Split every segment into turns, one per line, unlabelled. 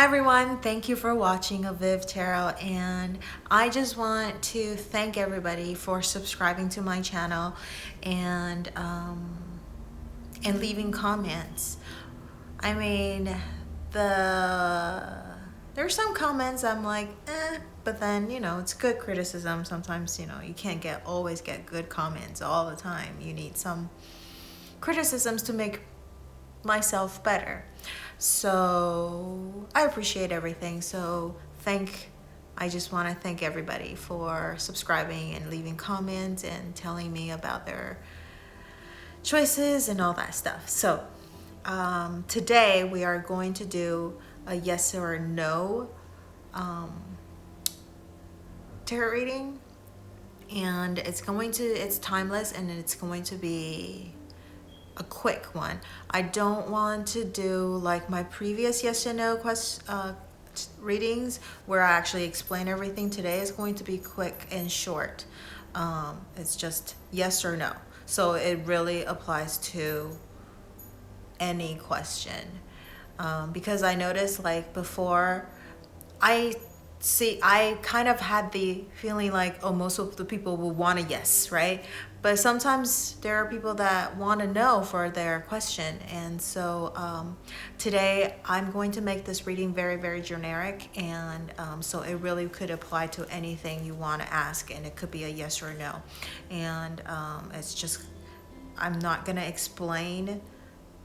everyone, thank you for watching avivTarot, and I just want to thank everybody for subscribing to my channel and leaving comments. I mean, there's some comments I'm like, but then, you know, it's good criticism. Sometimes, you know, you can't always get good comments all the time. You need some criticisms to make myself better. So I appreciate everything. So I just want to thank everybody for subscribing and leaving comments and telling me about their choices and all that stuff. So today we are going to do a yes or no tarot reading, and it's timeless, and it's going to be a quick one. I don't want to do like my previous yes or no readings where I actually explain everything. Today is going to be quick and short. It's just yes or no. So it really applies to any question. Because I noticed, like, before, I kind of had the feeling like, oh, most of the people will want a yes, right? But sometimes there are people that want to know for their question. And so today I'm going to make this reading very, very generic. And so it really could apply to anything you want to ask. And it could be a yes or no. And it's just, I'm not going to explain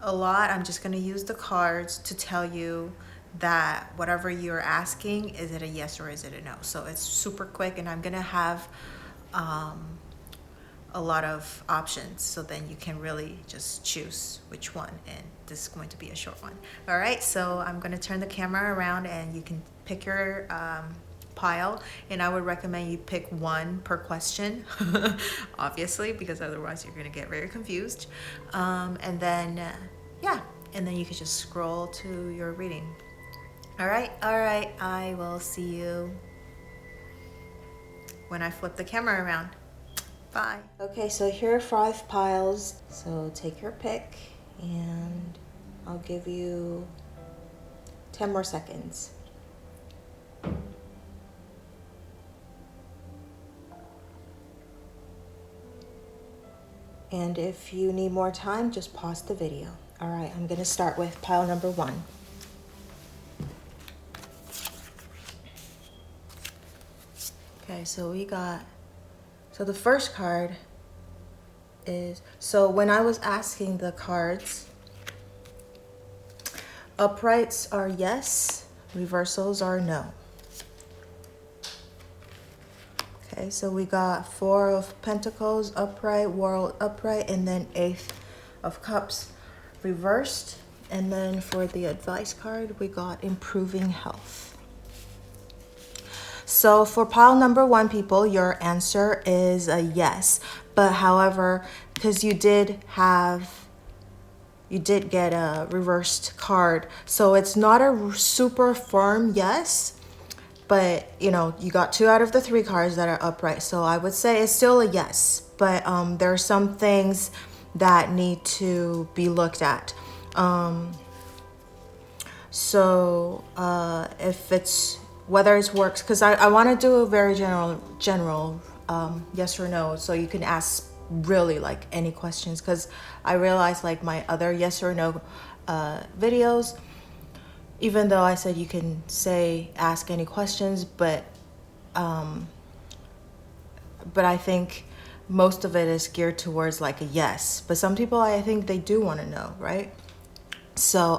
a lot. I'm just going to use the cards to tell you that whatever you're asking, is it a yes or is it a no? So it's super quick, and I'm going to have a lot of options, so then you can really just choose which one, and this is going to be a short one. All right, so I'm going to turn the camera around and you can pick your pile, and I would recommend you pick one per question obviously, because otherwise you're going to get very confused. And then and then you can just scroll to your reading. All right, I will see you when I flip the camera around. Bye. Okay, so here are 5 piles. So take your pick, and I'll give you 10 more seconds. And if you need more time, just pause the video. All right, I'm gonna start with pile number 1. Okay, so so the first card is, so when I was asking the cards, uprights are yes, reversals are no. Okay, so we got 4 of Pentacles upright, World upright, and then 8 of Cups reversed. And then for the advice card, we got improving health. So for pile number 1, people, your answer is a yes. But however, because you did get a reversed card, so it's not a super firm yes. But, you know, you got 2 out of the 3 cards that are upright. So I would say it's still a yes. But there are some things that need to be looked at. If it's, whether it works, because I want to do a very general yes or no. So you can ask really like any questions. Because I realized like my other yes or no videos, even though I said you can ask any questions, but I think most of it is geared towards like a yes. But some people, I think they do want to know, right? So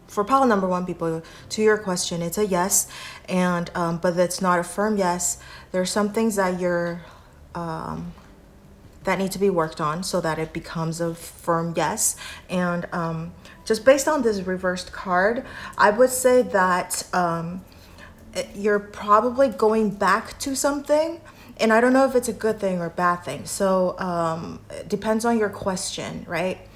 for pile number 1, people, to your question, it's a yes, and but it's not a firm yes. There are some things that that need to be worked on so that it becomes a firm yes. And just based on this reversed card, I would say that you're probably going back to something, and I don't know if it's a good thing or bad thing. So it depends on your question, right?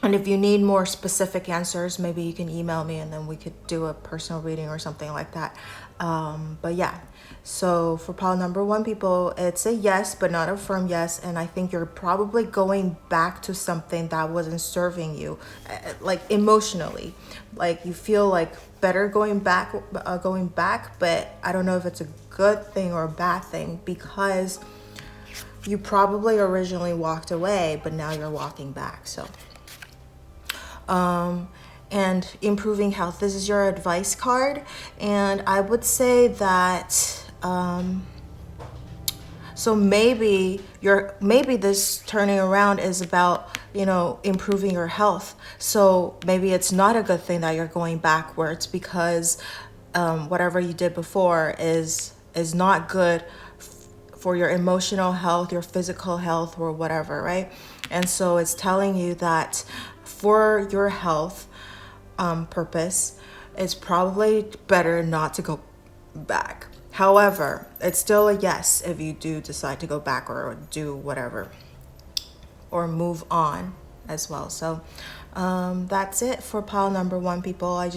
And if you need more specific answers, maybe you can email me and then we could do a personal reading or something like that. But yeah, so for pile number 1, people, it's a yes, but not a firm yes. And I think you're probably going back to something that wasn't serving you, like emotionally. Like you feel like better going back, but I don't know if it's a good thing or a bad thing, because you probably originally walked away, but now you're walking back. So and improving health, this is your advice card, and I would say that so maybe this turning around is about, you know, improving your health. So maybe it's not a good thing that you're going backwards, because whatever you did before is not good for your emotional health, your physical health, or whatever, right? And so it's telling you that for your health purpose, it's probably better not to go back. However, it's still a yes if you do decide to go back or do whatever, or move on as well. So that's it for pile number 1, people. I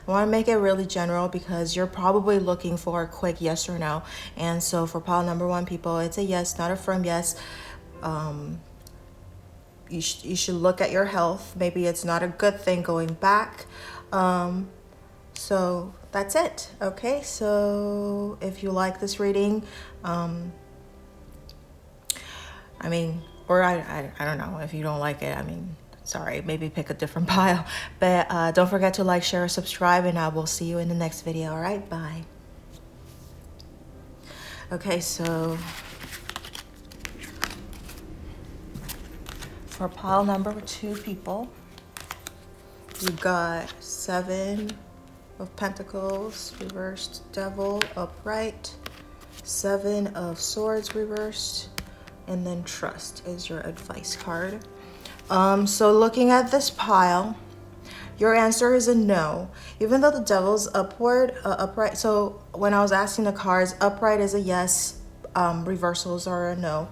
want to make it really general, because you're probably looking for a quick yes or no. And so for pile number 1, people, it's a yes, not a firm yes. You should look at your health. Maybe it's not a good thing going back. So that's it. Okay, so if you like this reading, I mean, or I don't know, if you don't like it, I mean, sorry, maybe pick a different pile. But don't forget to like, share, subscribe, and I will see you in the next video. All right, bye. Okay, so for pile number 2, people, you got 7 of Pentacles reversed, Devil upright, 7 of Swords reversed, and then Trust is your advice card. So looking at this pile, your answer is a no, even though the Devil's upright. So when I was asking the cards, upright is a yes, reversals are a no.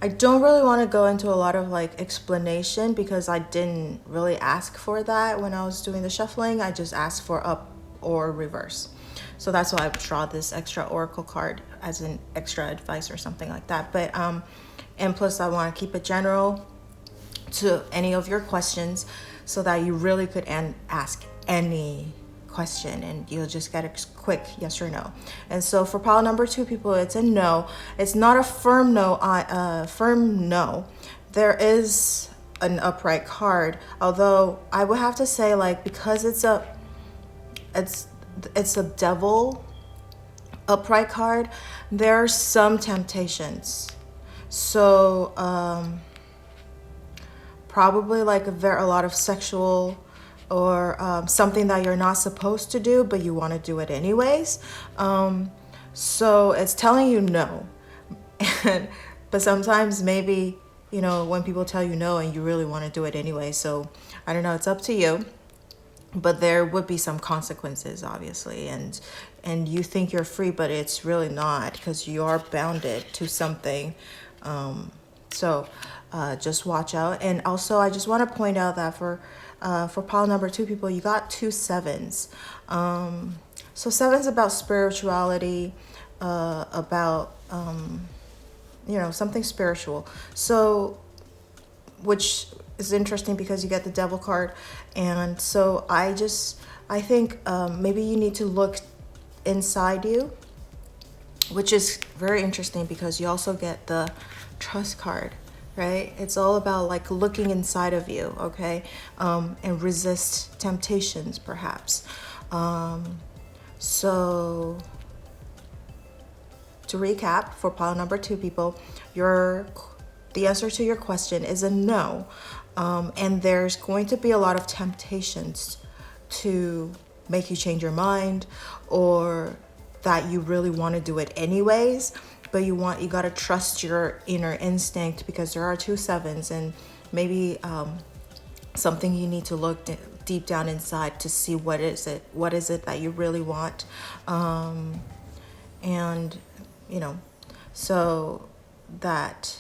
I don't really want to go into a lot of like explanation, because I didn't really ask for that when I was doing the shuffling. I just asked for up or reverse. So that's why I draw this extra oracle card as an extra advice or something like that. But and plus I want to keep it general to any of your questions, so that you really could ask any question and you'll just get a quick yes or no. And so for pile number 2, people, it's a no. It's not a firm no. Firm no. There is an upright card, although I would have to say, like, because it's a Devil upright card, there are some temptations. So probably like a lot of sexual or something that you're not supposed to do, but you want to do it anyways. So it's telling you no. But sometimes maybe, you know, when people tell you no and you really want to do it anyway. So I don't know, it's up to you. But there would be some consequences, obviously. And you think you're free, but it's really not, because you are bounded to something. So just watch out. And also, I just want to point out that for pile number 2, people, you got 2 7s. So 7's about spirituality, about you know, something spiritual. So, which is interesting because you get the Devil card. And so I think maybe you need to look inside you, which is very interesting because you also get the Trust card, right? It's all about like looking inside of you, okay? And resist temptations, perhaps. So to recap, for pile number 2, people, the answer to your question is a no. And there's going to be a lot of temptations to make you change your mind, or that you really want to do it anyways, but you got to trust your inner instinct, because there are 2 7s, and maybe something you need to look deep down inside to see what is it that you really want. And you know, so that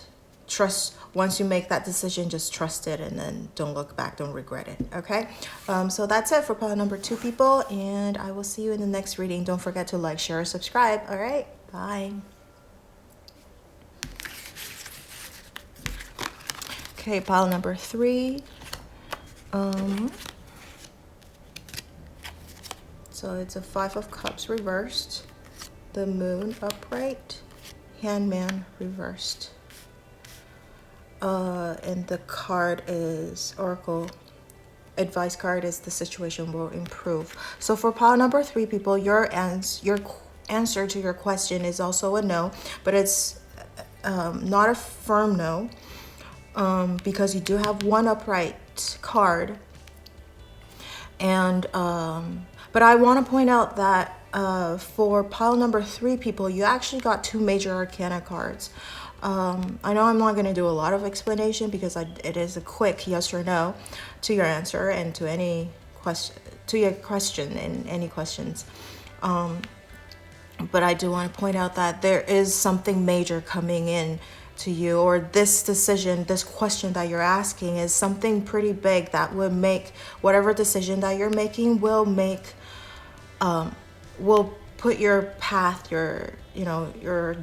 trust, once you make that decision, just trust it and then don't look back, don't regret it, okay? So that's it for pile number 2, people, and I will see you in the next reading. Don't forget to like, share, subscribe, all right? Bye. Okay, pile number 3. So it's a 5 of Cups reversed, the Moon upright, Hangman reversed. And the card is Oracle advice card is the situation will improve. So for pile number 3, people, your answer to your question is also a no, but it's not a firm no, because you do have 1 upright card. And but I want to point out that for pile number 3, people, you actually got 2 major arcana cards. I know I'm not going to do a lot of explanation because it is a quick yes or no to your answer and to any question, to your question and any questions. But I do want to point out that there is something major coming in to you, or this decision, this question that you're asking is something pretty big that would make whatever decision that you're making will put your path, your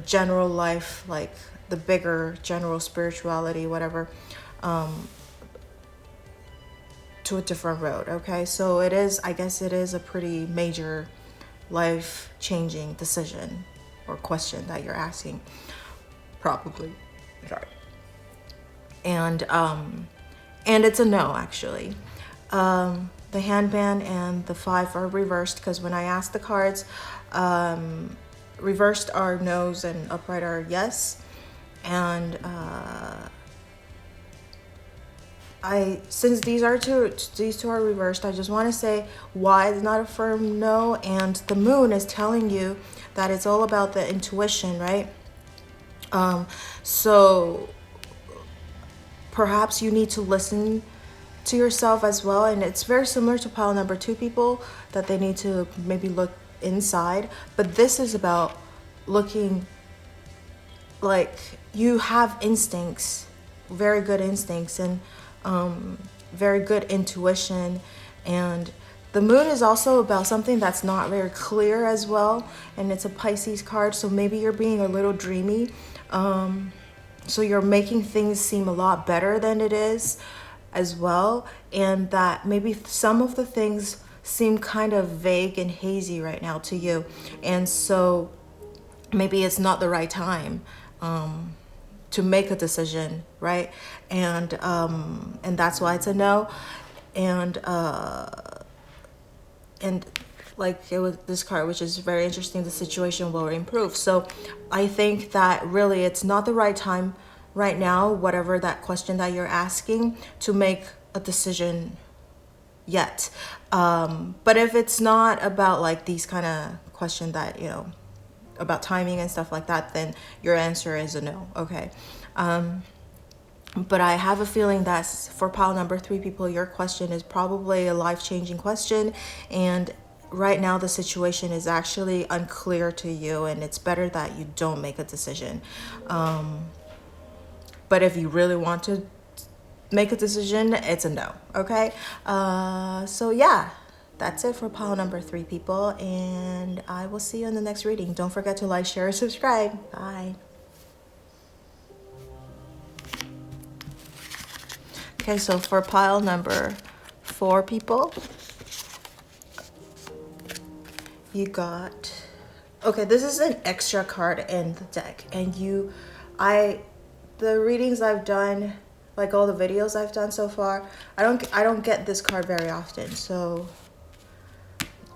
general life, like the bigger general spirituality, whatever, to a different road. Okay, so I guess it is a pretty major life-changing decision or question that you're asking, probably. Sorry. And it's a no, actually. The handband and the 5 are reversed, because when I asked the cards, reversed are no's and upright are yes. And since these two are reversed, I just want to say why it's not a firm no. And the Moon is telling you that it's all about the intuition, right? So perhaps you need to listen to yourself as well. And it's very similar to pile number 2, people, that they need to maybe look inside. But this is about looking, like, you have instincts, very good instincts, and very good intuition. And the Moon is also about something that's not very clear as well, and it's a Pisces card, so maybe you're being a little dreamy, so you're making things seem a lot better than it is as well, and that maybe some of the things seem kind of vague and hazy right now to you, and so maybe it's not the right time to make a decision, right? And that's why it's a no. And like it was this card, which is very interesting, the situation will improve. So I think that really it's not the right time right now, whatever that question that you're asking, to make a decision yet. But if it's not about like these kind of questions that, about timing and stuff like that, then your answer is a no, okay? But I have a feeling that for pile number 3, people, your question is probably a life-changing question, and right now the situation is actually unclear to you, and it's better that you don't make a decision. But if you really want to make a decision, it's a no, okay? So yeah, that's it for pile number 3, people, and I will see you in the next reading. Don't forget to like, share, and subscribe. Bye. Okay, so for pile number 4, people, you got, okay, this is an extra card in the deck, and the readings I've done, like all the videos I've done so far, I don't get this card very often, so,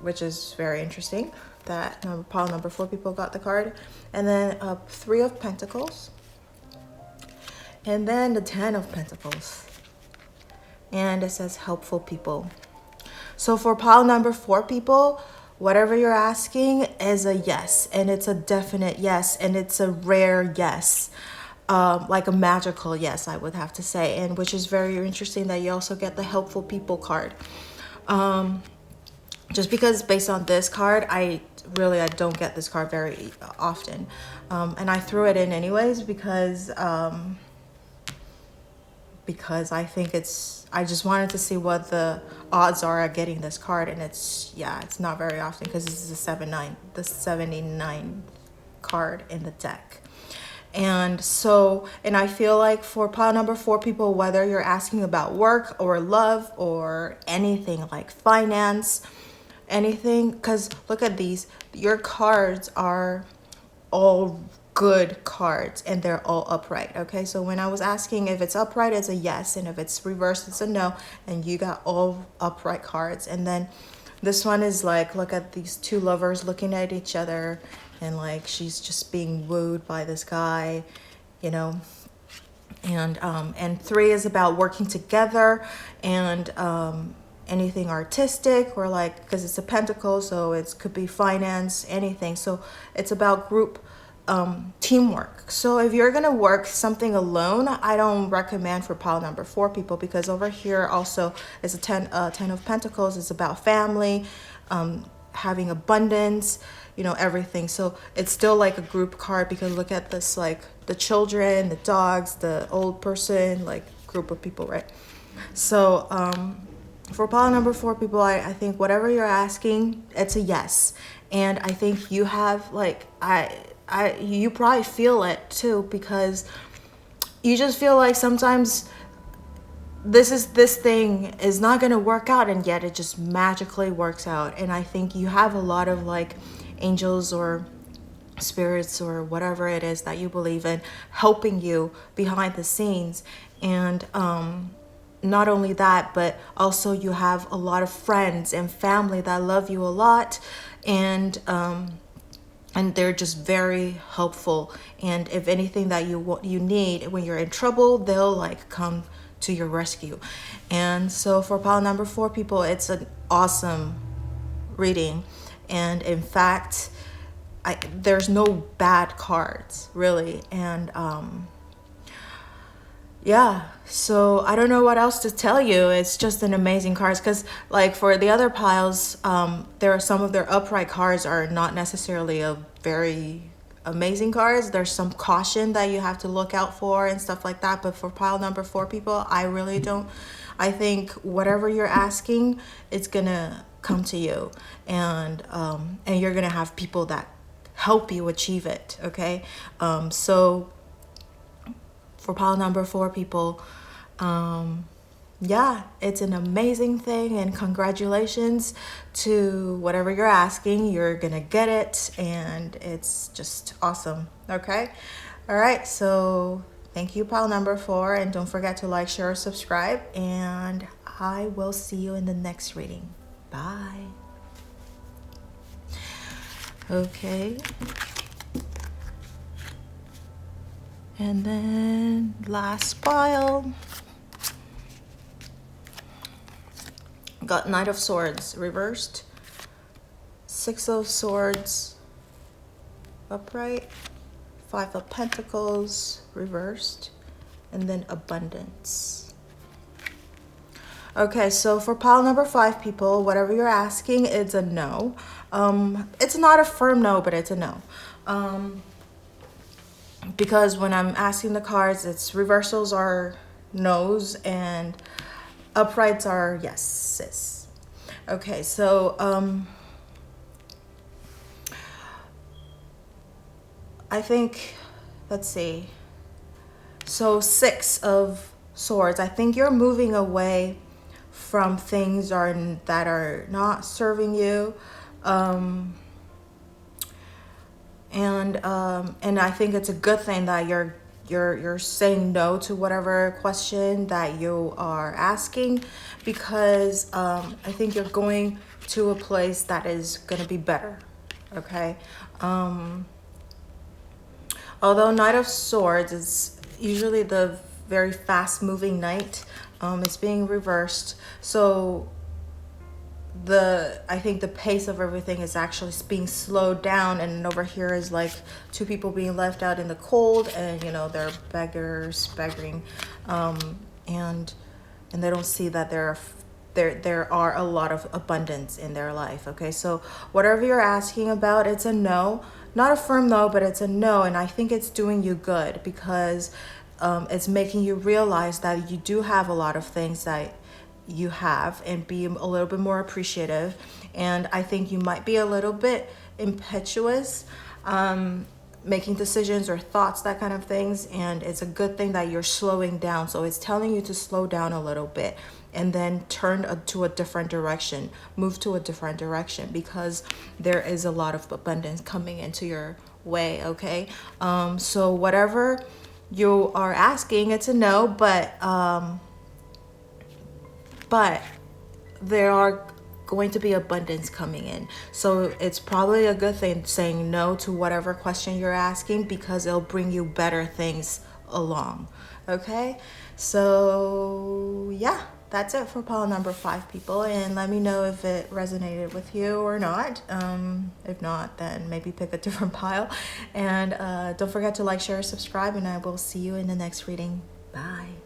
which is very interesting that pile number 4 people got the card. And then 3 of Pentacles, and then the 10 of Pentacles, and it says helpful people. So for pile number 4, people, whatever you're asking is a yes, and it's a definite yes, and it's a rare yes, like a magical yes, I would have to say, and which is very interesting that you also get the helpful people card. Just because based on this card, I don't get this card very often, and I threw it in anyways because because I think I just wanted to see what the odds are at getting this card, and it's not very often because this is the 79th card in the deck. And I feel like for pile number 4 people, whether you're asking about work or love or anything like finance, anything, because look at these, your cards are all good cards and they're all upright. Okay, so when I was asking if it's upright, it's a yes, and if it's reversed, it's a no, and you got all upright cards. And then this one is like, look at these two lovers looking at each other, and like she's just being wooed by this guy, you know. And 3 is about working together and anything artistic, or like, because it's a pentacle, so it could be finance, anything. So it's about group teamwork. So if you're gonna work something alone, I don't recommend for pile number 4 people, because over here also is a 10 of Pentacles. It's about family, having abundance, you know, everything. So it's still like a group card, because look at this, like the children, the dogs, the old person, like group of people, right? So for pile number 4 people, I think whatever you're asking, it's a yes. And I think you have like, you probably feel it too, because you just feel like sometimes this thing is not going to work out, and yet it just magically works out. And I think you have a lot of like angels or spirits or whatever it is that you believe in helping you behind the scenes. And not only that, but also you have a lot of friends and family that love you a lot, and they're just very helpful. And if anything that you need when you're in trouble, they'll like come to your rescue. And so for pile number 4 people, it's an awesome reading. And in fact, there's no bad cards really. And yeah, so I don't know what else to tell you. It's just an amazing cards, because like for the other piles, there are some of their upright cards are not necessarily a very amazing cards. There's some caution that you have to look out for and stuff like that. But for pile number 4 people, I really don't. I think whatever you're asking, it's gonna come to you, and you're gonna have people that help you achieve it. Okay, so for pile number 4 people, yeah, it's an amazing thing, and congratulations to whatever you're asking. You're gonna get it, and it's just awesome. Okay, all right, so thank you, pile number 4, and don't forget to like, share, subscribe, and I will see you in the next reading. Bye. Okay, and then last pile, got Knight of Swords reversed, 6 of Swords upright, 5 of Pentacles reversed, and then Abundance. Okay, so for pile number 5 people, whatever you're asking, it's a no. It's not a firm no, but it's a no. Because when I'm asking the cards, it's reversals are no's and uprights are yeses. Okay, so I think, let's see. So 6 of Swords, I think you're moving away from things that are not serving you. And I think it's a good thing that you're saying no to whatever question that you are asking, because I think you're going to a place that is going to be better. Okay, although Knight of Swords is usually the very fast moving knight, it's being reversed, so I think the pace of everything is actually being slowed down, and over here is like 2 people being left out in the cold, and you know, they're begging, and they don't see that there are a lot of abundance in their life. Okay, so whatever you're asking about, it's a no, not a firm no, but it's a no, and I think it's doing you good, because it's making you realize that you do have a lot of things that you have, and be a little bit more appreciative. And I think you might be a little bit impetuous, making decisions or thoughts, that kind of things. And it's a good thing that you're slowing down. So it's telling you to slow down a little bit and then turn to a different direction, move to a different direction, because there is a lot of abundance coming into your way. Okay. So whatever you are asking, it's a no, but there are going to be abundance coming in. So it's probably a good thing saying no to whatever question you're asking, because it'll bring you better things along. Okay, so yeah, that's it for pile number 5, people. And let me know if it resonated with you or not. If not, then maybe pick a different pile. And don't forget to like, share, subscribe, and I will see you in the next reading. Bye.